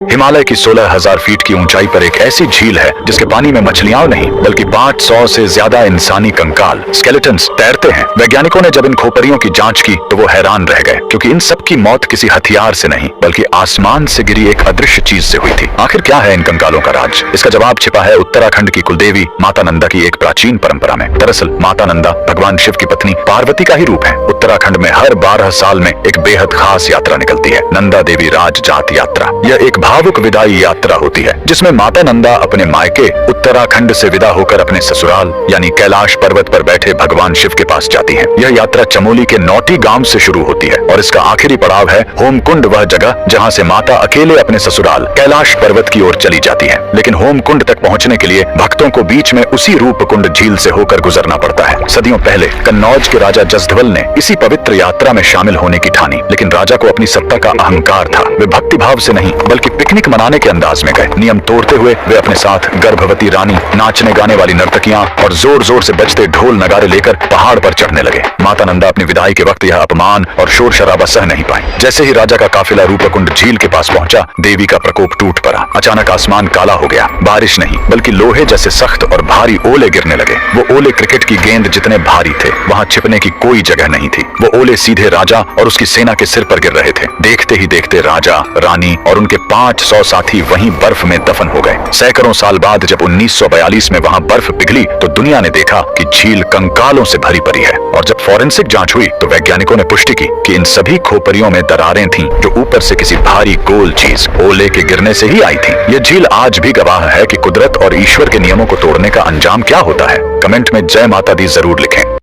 हिमालय की 16,000 फीट की ऊंचाई पर एक ऐसी झील है जिसके पानी में मछलियां नहीं बल्कि 500 से ज्यादा इंसानी कंकाल स्केलेटन्स तैरते हैं। वैज्ञानिकों ने जब इन खोपड़ियों की जांच की तो वो हैरान रह गए, क्योंकि इन सब की मौत किसी हथियार से नहीं बल्कि आसमान से गिरी एक अदृश्य चीज से हुई थी। आखिर क्या है इन कंकालों का राज? इसका जवाब छिपा है उत्तराखंड की कुलदेवी माता नंदा की एक प्राचीन परंपरा में। दरअसल माता नंदा भगवान शिव की पत्नी पार्वती का ही रूप है। उत्तराखंड में हर 12 साल में एक बेहद खास यात्रा निकलती है, नंदा देवी राज जात यात्रा। यह एक भावुक विदाई यात्रा होती है जिसमें माता नंदा अपने मायके उत्तराखंड से विदा होकर अपने ससुराल यानी कैलाश पर्वत पर बैठे भगवान शिव के पास जाती है। यह यात्रा चमोली के नौटी गांव से शुरू होती है और इसका आखिरी पड़ाव है होमकुंड, वह जगह जहां से माता अकेले अपने ससुराल कैलाश पर्वत की ओर चली जाती है। लेकिन होमकुंड तक पहुंचने के लिए भक्तों को बीच में उसी रूपकुंड झील से होकर गुजरना पड़ता है। सदियों पहले कन्नौज के राजा जसधवल ने इसी पवित्र यात्रा में शामिल होने की ठानी, लेकिन राजा को अपनी सत्ता का अहंकार था। वे भक्ति भाव से नहीं बल्कि पिकनिक मनाने के अंदाज में गए। नियम तोड़ते हुए वे अपने साथ गर्भवती रानी, नाचने गाने वाली नर्तकियां और जोर जोर से बजते ढोल नगारे लेकर पहाड़ पर चढ़ने लगे। माता नंदा अपनी विदाई के वक्त यह अपमान और शोर शराबा सह नहीं पाई। जैसे ही राजा का काफिला रूपकुंड झील के पास पहुंचा, देवी का प्रकोप टूट पड़ा। अचानक आसमान काला हो गया। बारिश नहीं बल्कि लोहे जैसे सख्त और भारी ओले गिरने लगे। वो ओले क्रिकेट की गेंद जितने भारी थे, वहां छिपने की कोई जगह नहीं थी। वो ओले सीधे राजा और उसकी सेना के सिर पर गिर रहे थे। देखते ही देखते राजा, रानी और उनके 500 साथी वहीं बर्फ में दफन हो गए। सैकड़ों साल बाद जब 1942 में वहां बर्फ पिघली तो दुनिया ने देखा कि झील कंकालों से भरी पड़ी है। और जब फॉरेंसिक जांच हुई तो वैज्ञानिकों ने पुष्टि की कि इन सभी खोपड़ियों में दरारें थीं जो ऊपर से किसी भारी गोल चीज ओले के गिरने से ही आई थी। यह झील आज भी गवाह है कि कुदरत और ईश्वर के नियमों को तोड़ने का अंजाम क्या होता है। कमेंट में जय माता दी जरूर लिखें।